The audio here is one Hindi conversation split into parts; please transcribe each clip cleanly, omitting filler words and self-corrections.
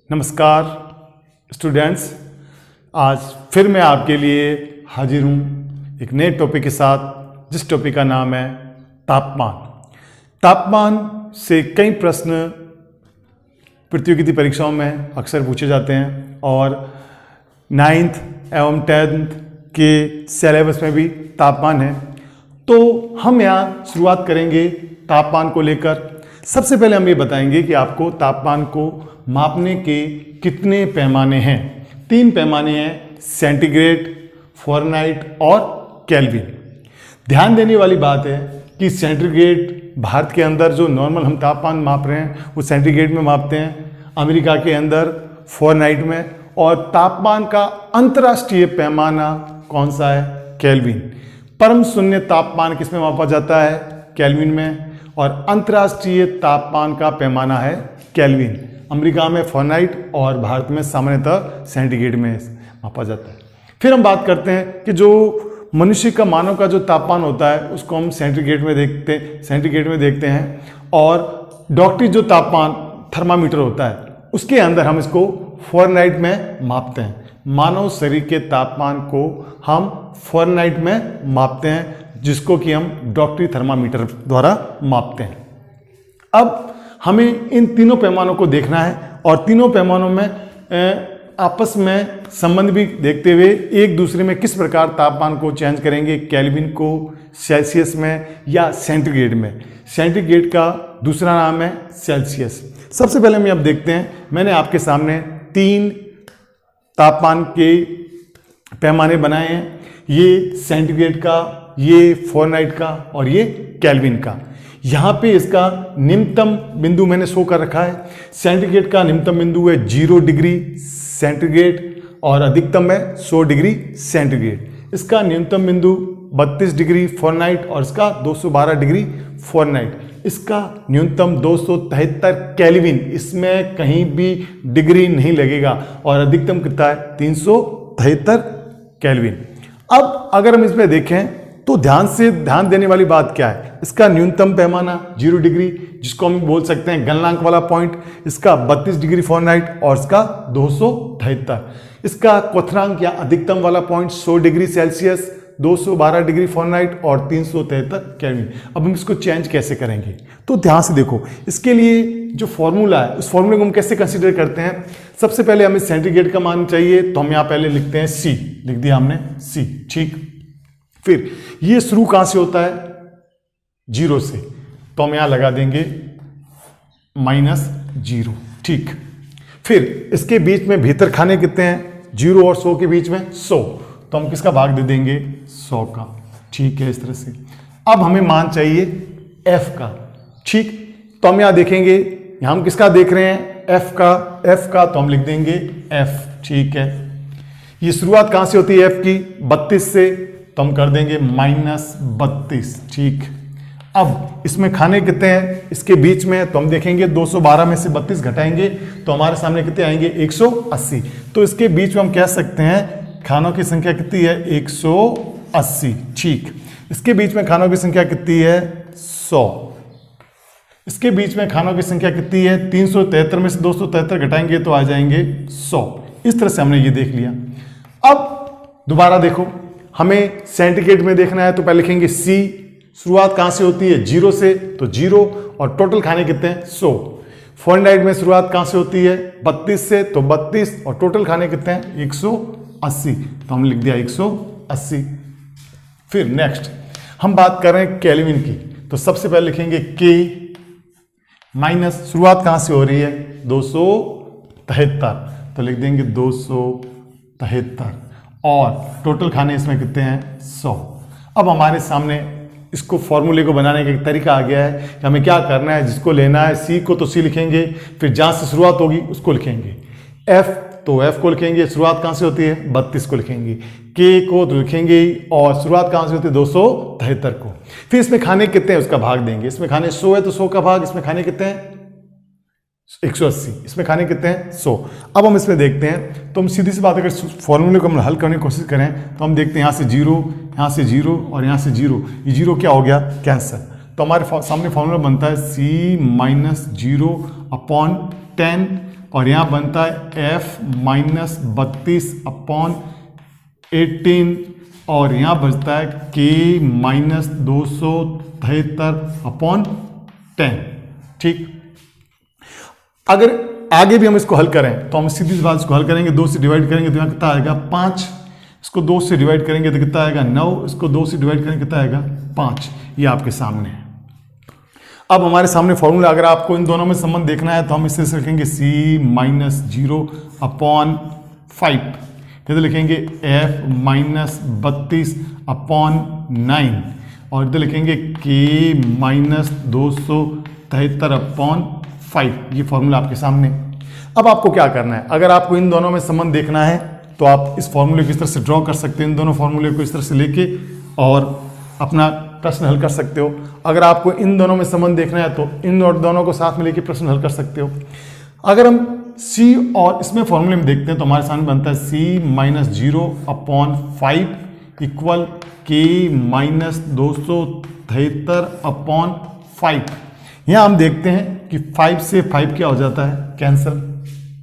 नमस्कार स्टूडेंट्स, आज फिर मैं आपके लिए हाजिर हूँ एक नए टॉपिक के साथ, जिस टॉपिक का नाम है तापमान। तापमान से कई प्रश्न प्रतियोगिता परीक्षाओं में अक्सर पूछे जाते हैं और 9th एवं 10th के सिलेबस में भी तापमान है। तो हम यहाँ शुरुआत करेंगे तापमान को लेकर। सबसे पहले हम ये बताएंगे कि आपको तापमान को मापने के कितने पैमाने हैं। 3 पैमाने हैं, सेंटीग्रेड, फ़ारेनहाइट और केल्विन। ध्यान देने वाली बात है कि सेंटीग्रेड भारत के अंदर जो नॉर्मल हम तापमान माप रहे हैं वो सेंटीग्रेड में मापते हैं, अमेरिका के अंदर फ़ारेनहाइट में, और तापमान का अंतर्राष्ट्रीय पैमाना कौन सा है? केल्विन। परम शून्य तापमान किस में मापा जाता है? केल्विन में। और अंतर्राष्ट्रीय तापमान का पैमाना है केल्विन। अमेरिका में फ़ारेनहाइट और भारत में सामान्यतः सेंटीग्रेड में मापा जाता है। फिर हम बात करते हैं कि जो मनुष्य का, मानव का जो तापमान होता है उसको हम सेंटीग्रेड में देखते हैं, और डॉक्टरी जो तापमान थर्मामीटर होता है उसके अंदर हम इसको फ़ारेनहाइट में मापते हैं। मानव शरीर के तापमान को हम फ़ारेनहाइट में मापते हैं, जिसको कि हम डॉक्टरी थर्मामीटर द्वारा मापते हैं। अब हमें इन तीनों पैमानों को देखना है और तीनों पैमानों में आपस में संबंध भी देखते हुए एक दूसरे में किस प्रकार तापमान को चेंज करेंगे, केल्विन को सेल्सियस में या सेंटीग्रेड में। सेंटीग्रेड का दूसरा नाम है सेल्सियस। सबसे पहले हम अब देखते हैं, मैंने आपके सामने 3 तापमान के पैमाने बनाए हैं, ये सेंटीग्रेड का, ये फ़ारेनहाइट का और ये केल्विन का। यहाँ पे इसका निम्नतम बिंदु मैंने शो कर रखा है। सेंटीग्रेड का निम्नतम बिंदु है 0 डिग्री सेंटीग्रेड और अधिकतम है 100 डिग्री सेंटीग्रेड। इसका न्यूनतम बिंदु 32 डिग्री फ़ारेनहाइट और इसका 212 डिग्री फ़ारेनहाइट। इसका न्यूनतम 273 केल्विन, इसमें कहीं भी डिग्री नहीं लगेगा, और अधिकतम कितना है? 373 केल्विन। अब अगर हम इसमें देखें तो ध्यान देने वाली बात क्या है? इसका न्यूनतम पैमाना 0 डिग्री, जिसको हम बोल सकते हैं गलनांक वाला पॉइंट, इसका 32 डिग्री फ़ारेनहाइट और इसका 273। इसका क्वथनांक या अधिकतम वाला point 100 degree Celsius, 212 degree Fahrenheit और 373 केल्विन। अब हम इसको चेंज कैसे करेंगे? तो ध्यान से देखो, इसके लिए जो फॉर्मूला है उस फॉर्मूले को हम कैसे कंसीडर करते हैं। सबसे पहले हमें सेंटीग्रेड का मान चाहिए, तो हम यहाँ पहले लिखते हैं C, लिख दिया हमने C, ठीक। फिर ये शुरू कहां से होता है? 0 से, तो हम यहां लगा देंगे -0, ठीक। फिर इसके बीच में भीतर खाने कितने हैं? 0 और 100 के बीच में 100, तो हम किसका भाग दे देंगे? 100 का, ठीक है, इस तरह से। अब हमें मान चाहिए F का, ठीक। तो हम यहां देखेंगे, यहां हम किसका देख रहे हैं? F का, तो हम लिख देंगे F, ठीक है। ये शुरुआत कहां से होती है F की? 32 से, तो हम कर देंगे -32, ठीक। अब इसमें खाने कितने हैं इसके बीच में? तो हम देखेंगे 212 में से 32 घटाएंगे तो हमारे सामने कितने आएंगे? 180। तो इसके बीच में हम कह सकते हैं खानों की संख्या कितनी है? 180, ठीक। इसके बीच में खानों की संख्या कितनी है? 100। इसके बीच में खानों की संख्या कितनी है? 373 में से 273 घटाएंगे तो आ जाएंगे 100। इस तरह से हमने ये देख लिया। अब दोबारा देखो, हमें सेंटीग्रेड में देखना है, तो पहले लिखेंगे C। शुरुआत कहां से होती है? 0 से, तो 0, और टोटल खाने कितने हैं? 100। फ़ारेनहाइट में शुरुआत कहां से होती है? 32 से, तो 32, और टोटल खाने कितने हैं? 180, तो हम लिख दिया 180। फिर नेक्स्ट हम बात कर रहे हैं केल्विन की, तो सबसे पहले लिखेंगे K माइनस, शुरुआत कहां से हो रही है? 273, तो लिख देंगे 273, और टोटल खाने इसमें कितने हैं? 100। अब हमारे सामने इसको फॉर्मूले को बनाने का एक तरीका आ गया है कि हमें क्या करना है। जिसको लेना है C को तो C लिखेंगे, फिर जहाँ से शुरुआत होगी उसको लिखेंगे। F तो F को लिखेंगे, शुरुआत कहाँ से होती है? 32 को लिखेंगे। K को तो लिखेंगे, और शुरुआत कहाँ से होती है? 273 को। फिर इसमें खाने कितने हैं उसका भाग देंगे। इसमें खाने 100 है तो 100 का भाग, इसमें खाने कितने हैं? 180, इसमें खाने कितने हैं? 100। अब हम इसमें देखते हैं, तो हम सीधी सी बात, अगर फॉर्मूले को हम हल करने की कोशिश करें तो हम देखते हैं यहाँ से 0, यहाँ से 0 और यहाँ से 0, ये 0 क्या हो गया? कैंसर। तो हमारे सामने फॉर्मूला बनता है C - 0/10 और यहाँ बनता है f माइनस 32/18 और यहाँ बचता है k माइनस 273/10। ठीक, अगर आगे भी हम इसको हल करें तो हम सीधी सी बात इसको हल करेंगे, 2 से डिवाइड करेंगे तो यहाँ कितना आएगा 5, इसको 2 से डिवाइड करेंगे तो कितना आएगा 9, इसको 2 से डिवाइड करेंगे कितना आएगा 5। ये आपके सामने है। अब हमारे सामने फॉर्मूला, अगर आपको इन दोनों में संबंध देखना है तो हम इसे लिखेंगे c माइनस 0/5, इधर लिखेंगे f माइनस 32/9 और इधर लिखेंगे k माइनस 273/5। ये फॉर्मूला आपके सामने। अब आपको क्या करना है, अगर आपको इन दोनों में संबंध देखना है तो आप इस फॉर्मूले को इस तरह से ड्रॉ कर सकते हैं, इन दोनों फॉर्मूले को इस तरह से लेके और अपना प्रश्न हल कर सकते हो। अगर आपको इन दोनों में संबंध देखना है तो इन दोनों को साथ में लेके प्रश्न हल कर सकते हो। अगर हम c और इसमें फॉर्मूले में देखते हैं तो हमारे सामने बनता है c minus 0/5 equal k minus 273/5। यहाँ हम देखते हैं कि 5 से 5 क्या हो जाता है, कैंसिल।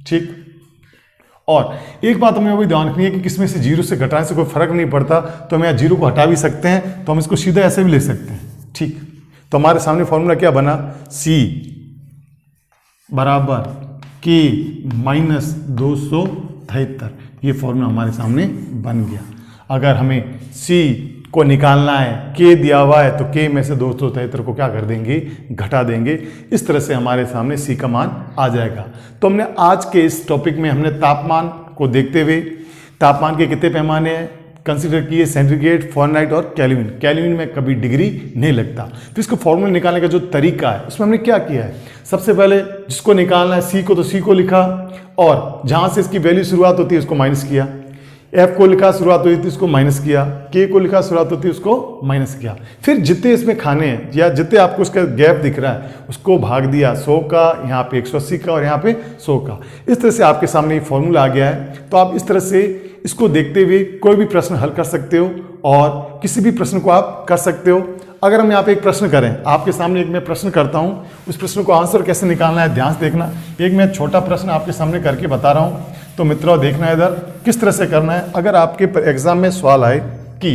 ठीक, और एक बात हमें भी ध्यान रखनी है कि किसमें से 0 से घटाने से कोई फर्क नहीं पड़ता, तो हम यहाँ 0 को हटा भी सकते हैं, तो हम इसको सीधा ऐसे भी ले सकते हैं। ठीक, तो हमारे सामने फॉर्मूला क्या बना, c बराबर k माइनस 273। ये फॉर्मूला हमारे सामने बन गया। अगर हमें c को निकालना है, k दिया हुआ है तो k में से 273 को क्या कर देंगे, घटा देंगे। इस तरह से हमारे सामने c का मान आ जाएगा। तो हमने आज के इस टॉपिक में हमने तापमान को देखते हुए तापमान के कितने पैमाने हैं कंसीडर किए, सेंटीग्रेड, फ़ारेनहाइट और केल्विन। केल्विन में कभी डिग्री नहीं लगता। तो इसको फॉर्मूला निकालने का जो तरीका है उसमें हमने क्या किया है, सबसे पहले जिसको निकालना है c को, तो c को लिखा और जहाँ से इसकी वैल्यू शुरुआत होती है उसको माइनस किया, f को लिखा शुरुआत हुई थी उसको माइनस किया, k को लिखा शुरुआत होती है उसको माइनस किया। फिर जितने इसमें खाने हैं या जितने आपको उसका गैप दिख रहा है उसको भाग दिया 100 का, यहाँ पे 180 का और यहाँ पे 100 का। इस तरह से आपके सामने ये फॉर्मूला आ गया है। तो आप इस तरह से इसको देखते हुए कोई भी प्रश्न हल कर सकते हो और किसी भी प्रश्न को आप कर सकते हो। अगर हम यहाँ पे एक प्रश्न करें, आपके सामने एक मैं प्रश्न करता हूँ, उस प्रश्न को आंसर कैसे निकालना है ध्यान से देखना। एक मैं छोटा प्रश्न आपके सामने करके बता रहा हूँ, तो मित्रों देखना है इधर किस तरह से करना है। अगर आपके एग्जाम में सवाल आए कि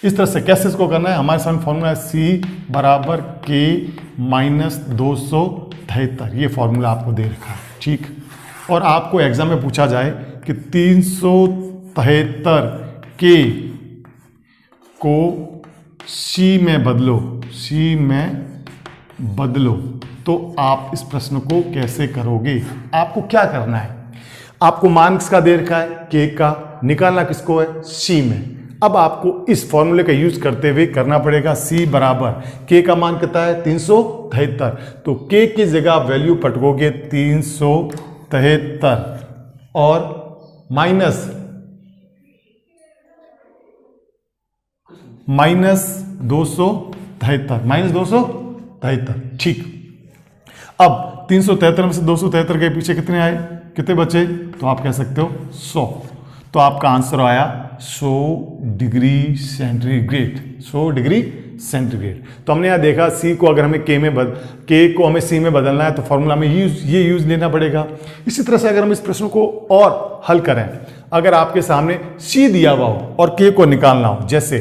इस तरह से कैसे इसको करना है, हमारे सामने फॉर्मूला है c बराबर k माइनस 273। ये फॉर्मूला आपको दे रखा है। ठीक, और आपको एग्जाम में पूछा जाए कि 373 k को c में बदलो, c में बदलो, तो आप इस प्रश्न को कैसे करोगे। आपको क्या करना है, आपको मान किसका दे रखा है, k का, निकालना किसको है, c में। अब आपको इस फॉर्मूले का यूज करते हुए करना पड़ेगा c बराबर k का मान कितना है 373, तो k की जगह आप वैल्यू पटकोगे 373 और माइनस 273। ठीक, अब 373 में से 273 के पीछे कितने आए, कितने बचे, तो आप कह सकते हो 100। तो आपका आंसर आया 100 डिग्री सेंटीग्रेड, 100 डिग्री सेंटीग्रेड। तो हमने यहाँ देखा c को अगर हमें k को हमें c में बदलना है तो फॉर्मूला में ये यूज लेना पड़ेगा। इसी तरह से अगर हम इस प्रश्न को और हल करें, अगर आपके सामने c दिया हुआ हो और k को निकालना हो, जैसे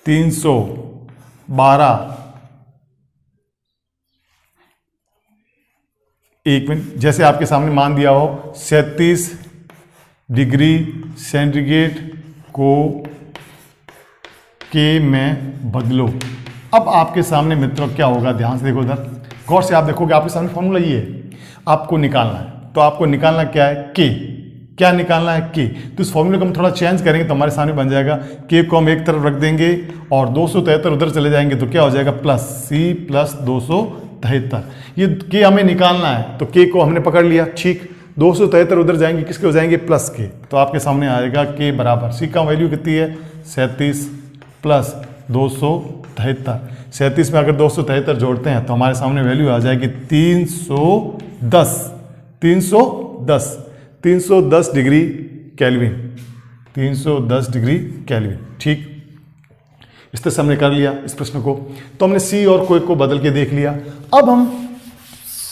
312, एक मिनट, जैसे आपके सामने मान दिया हो 37 डिग्री सेंटीग्रेड को k में बदलो। अब आपके सामने मित्रों क्या होगा, ध्यान से देखो इधर, गौर से आप देखोगे आपके सामने फॉर्मूला ये है, आपको निकालना है। तो आपको निकालना क्या है, k, क्या निकालना है, k। तो इस फॉर्मूले को हम थोड़ा चेंज करेंगे तो हमारे सामने बन जाएगा k को हम एक तरफ रख देंगे और 273 उधर चले जाएंगे तो क्या हो जाएगा प्लस c प्लस 273। ये k हमें निकालना है तो k को हमने पकड़ लिया। ठीक, 273 उधर जाएंगे, किसके हो जाएंगे, प्लस के। तो आपके सामने आएगा k बराबर c का वैल्यू कितनी है 37 प्लस 273। 37 में अगर 273 जोड़ते हैं तो हमारे सामने वैल्यू आ जाएगी 310 डिग्री केल्विन, 310 डिग्री केल्विन। ठीक, इस तरह से हमने कर लिया इस प्रश्न को। तो हमने c और को बदल के देख लिया। अब हम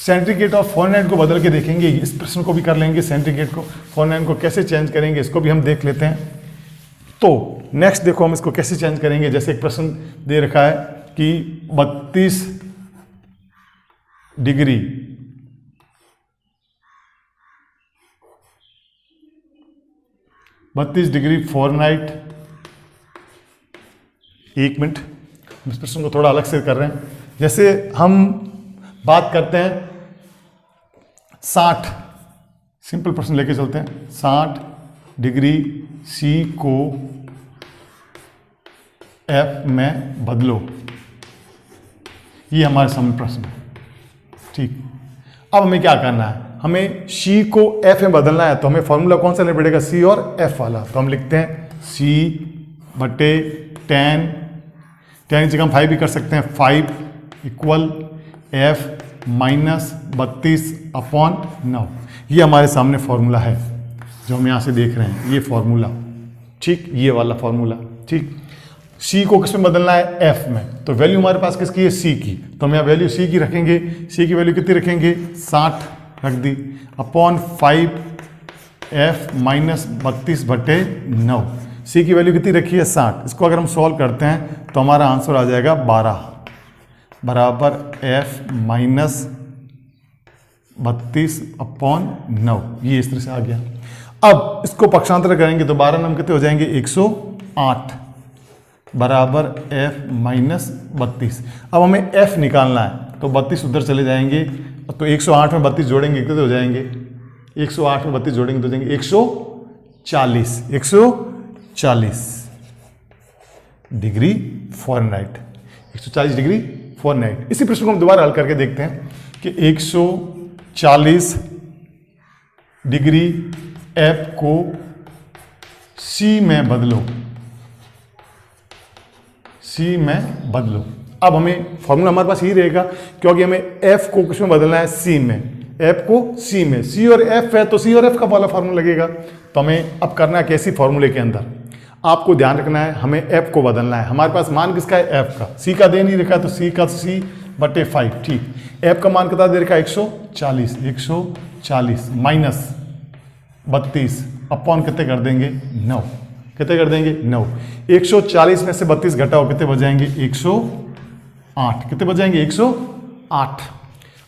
सेंट्रीगेट और फ़ारेनहाइट को बदल के देखेंगे, इस प्रश्न को भी कर लेंगे। सेंट्रीगेट को फ़ारेनहाइट को कैसे चेंज करेंगे इसको भी हम देख लेते हैं। तो नेक्स्ट देखो हम इसको कैसे चेंज करेंगे। जैसे एक प्रश्न दे रखा है कि 32 डिग्री फ़ारेनहाइट, एक मिनट, हम इस प्रश्न को थोड़ा अलग से कर रहे हैं। जैसे हम बात करते हैं 60, सिंपल प्रश्न लेके चलते हैं। 60 डिग्री सी को एफ में बदलो, ये हमारे सामने प्रश्न है। ठीक, अब हमें क्या करना है, हमें सी को एफ में बदलना है। तो हमें फॉर्मूला कौन सा लेना पड़ेगा, सी और एफ वाला। तो हम लिखते हैं सी बटे 10 की जगह हम 5 भी कर सकते हैं, 5 इक्वल एफ माइनस 32/9। ये हमारे सामने फॉर्मूला है जो हम यहाँ से देख रहे हैं, ये फॉर्मूला। ठीक, ये वाला फॉर्मूला। ठीक, सी को किस में बदलना है, एफ में। तो वैल्यू हमारे पास किसकी है, सी की। तो हम यहाँ वैल्यू सी की रखेंगे। सी की वैल्यू कितनी रखेंगे, 60 रख दी, अपॉन 5 एफ माइनस 32/9। सी की वैल्यू कितनी रखी है, 60। इसको अगर हम सॉल्व करते हैं तो हमारा आंसर आ जाएगा 12 बराबर एफ माइनस 32/9। ये इस तरह से आ गया। अब इसको पक्षांतर करेंगे तो 12 नंबर कितने हो जाएंगे, 108 बराबर एफ माइनस 32। अब हमें एफ निकालना है तो 32 उधर चले जाएंगे, तो 108 में 32 जोड़ेंगे कितने हो जाएंगे, 108 में 32 जोड़ेंगे तो जाएंगे 140 डिग्री फ़ारेनहाइट, 140 डिग्री फ़ारेनहाइट। इसी प्रश्न को हम दोबारा हल करके देखते हैं कि 140 डिग्री एफ को सी में बदलो, सी में बदलो। अब हमें फॉर्मूला हमारे पास यही रहेगा क्योंकि हमें एफ को किस में बदलना है, सी में। एफ को सी में, सी और एफ है तो सी और एफ का वाला फार्मूला लगेगा। तो हमें अब करना है कैसी फॉर्मूले के अंदर, आपको ध्यान रखना है हमें एफ को बदलना है। हमारे पास मान किसका है, एफ का। सी का दे नहीं रखा तो सी का सी बटे 5। ठीक, एफ का मान कितना दे रखा है, 140 माइनस 32 अपॉन कितने कर देंगे, 9। कितने कर देंगे, 9। 140 में से 32 घटाओ कितने बजाएंगे, 108। कितने बजाएंगे, 108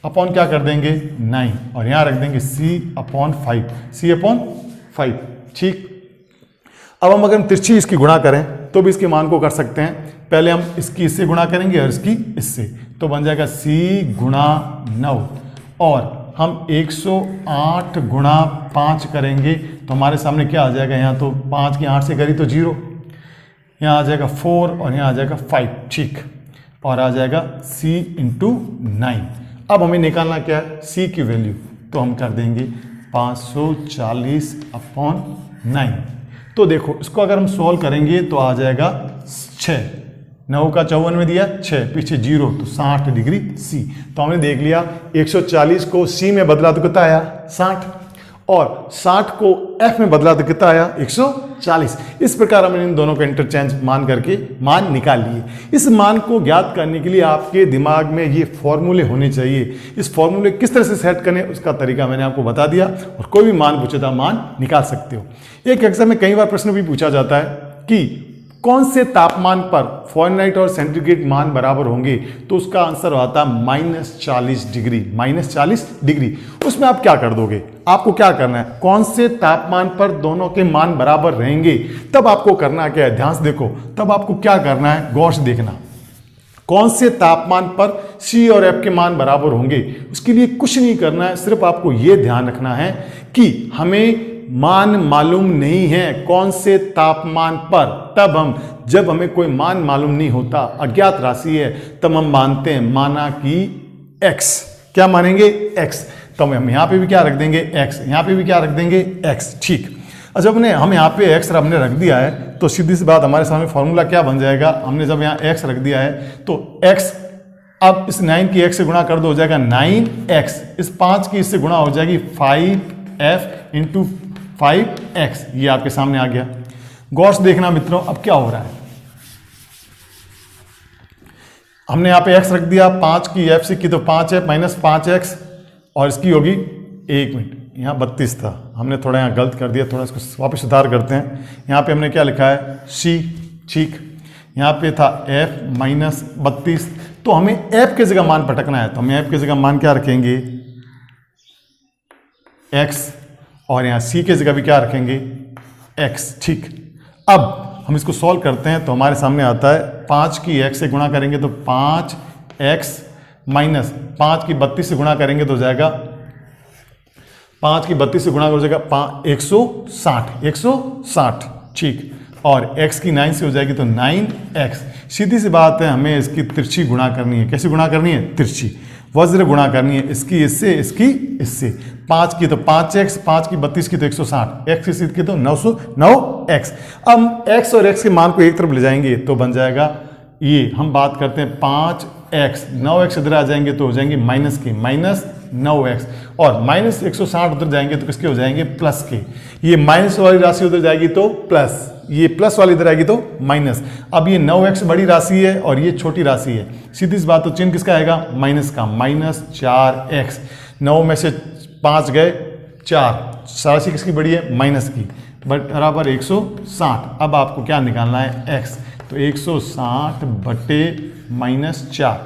अपॉन क्या कर देंगे, 9, और यहां रख देंगे C/5, C/5। ठीक, अब हम अगर तिरछी इसकी गुणा करें तो भी इसके मान को कर सकते हैं। पहले हम इसकी इससे गुणा करेंगे और इसकी इससे, तो बन जाएगा C गुणा 9, और हम 108 गुणा 5 करेंगे तो हमारे सामने क्या आ जाएगा, यहाँ तो 5 की 8 से करी तो 0, यहाँ आ जाएगा 4 और यहाँ आ जाएगा 5। ठीक, और आ जाएगा C × 9। अब हमें निकालना क्या है, C की वैल्यू, तो हम कर देंगे 540/9। तो देखो इसको अगर हम सॉल्व करेंगे तो आ जाएगा 6, 9 का 54 में दिया, 6 पीछे 0 तो 60 डिग्री सी। तो हमने देख लिया 140 को सी में बदला तो कितना आया, 60, और 60 को एफ में बदला तो कितना आया, 140। इस प्रकार हमने इन दोनों को इंटरचेंज मान करके मान निकाल लिए। इस मान को ज्ञात करने के लिए आपके दिमाग में ये फॉर्मूले होने चाहिए। इस फॉर्मूले किस तरह से सेट करें उसका तरीका मैंने आपको बता दिया, और कोई भी मान पूछे तो मान निकाल सकते हो। एक एग्जाम में कई बार प्रश्न भी पूछा जाता है कि कौन से तापमान पर फ़ारेनहाइट और सेंटीग्रेड मान बराबर होंगे, तो उसका आंसर आता है -40 डिग्री। -40 डिग्री, उसमें आप क्या कर दोगे, आपको क्या करना है, कौन से तापमान पर दोनों के मान बराबर रहेंगे, तब आपको करना क्या है, ध्यान से देखो, तब आपको क्या करना है, गौर से देखना। कौन से तापमान पर सी और एफ के मान बराबर होंगे, उसके लिए कुछ नहीं करना है, सिर्फ आपको यह ध्यान रखना है कि हमें मान मालूम नहीं है कौन से तापमान पर, तब हम, जब हमें कोई मान मालूम नहीं होता, अज्ञात राशि है, तब हम मानते हैं, माना कि x, क्या मानेंगे, x, तो हम यहाँ पे भी क्या रख देंगे, x, यहाँ पे भी क्या रख देंगे, x। ठीक, अच्छा हम यहाँ पे x हमने रख दिया है तो सीधी सी बात हमारे सामने फॉर्मूला क्या बन जाएगा, हमने जब यहाँ x रख दिया है तो x, अब इस 9 की x से गुणा कर दो, हो जाएगा 9x, इस 5 की इससे गुणा हो जाएगी 5f × 5x। ये आपके सामने आ गया। गौर से देखना मित्रों, अब क्या हो रहा है, हमने यहाँ पे x रख दिया, 5 की f से की तो 5f - 5x, और इसकी होगी 1 मिनट। यहाँ 32 था, हमने थोड़ा यहाँ गलत कर दिया, थोड़ा इसको वापस सुधार करते हैं। यहाँ पे हमने क्या लिखा है C, ठीक। यहाँ पे था F माइनस 32, तो हमें F की जगह मान पटकना है, तो हमें F की जगह मान क्या रखेंगे X, और यहाँ C की जगह भी क्या रखेंगे X, ठीक। अब हम इसको सॉल्व करते हैं तो हमारे सामने आता है 5 की x से गुणा करेंगे तो 5x माइनस 5 की 32 से गुणा करेंगे तो हो जाएगा 5 की 32 से गुणा हो जाएगा 160, ठीक। और x की 9 से हो जाएगी तो 9x। सीधी सी बात है, हमें इसकी तिरछी गुणा करनी है। कैसे गुणा करनी है? तिरछी वज्र गुणा करनी है, इसकी इससे, इसकी इससे। 5 की तो 5x, 5 की 32 की तो 160, x की तो 909x। अब x और x के मान को एक तरफ ले जाएंगे तो बन जाएगा ये, हम बात करते हैं 5x, 9x इधर आ जाएंगे तो हो जाएंगे माइनस के, माइनस 9x, और माइनस 160 उधर जाएंगे तो किसके हो जाएंगे प्लस के। ये माइनस वाली राशि उधर जाएगी तो प्लस, ये प्लस वाली इधर आएगी तो माइनस। अब ये 9x बड़ी राशि है और ये छोटी राशि है, सीधी सी बात, तो चिन्ह किसका आएगा माइनस का, माइनस 4x। 9 में से 5 गए 4, राशि किसकी बड़ी है माइनस की, बराबर 160। अब आपको क्या निकालना है x, तो 160 बटे माइनस 4।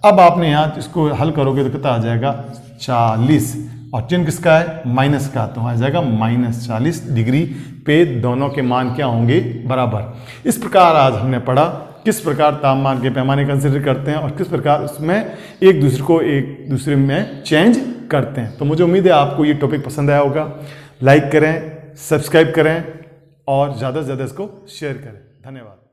अब आपने यहाँ इसको हल करोगे तो कितना आ जाएगा 40, और चिन्ह किसका है माइनस का, तो आ जाएगा माइनस 40 डिग्री पे दोनों के मान क्या होंगे बराबर। इस प्रकार आज हमने पढ़ा किस प्रकार तापमान के पैमाने कंसिडर करते हैं और किस प्रकार उसमें एक दूसरे में चेंज करते हैं। तो मुझे उम्मीद है आपको ये टॉपिक पसंद आया होगा। लाइक करें, सब्सक्राइब करें और ज़्यादा से ज़्यादा इसको शेयर करें। धन्यवाद।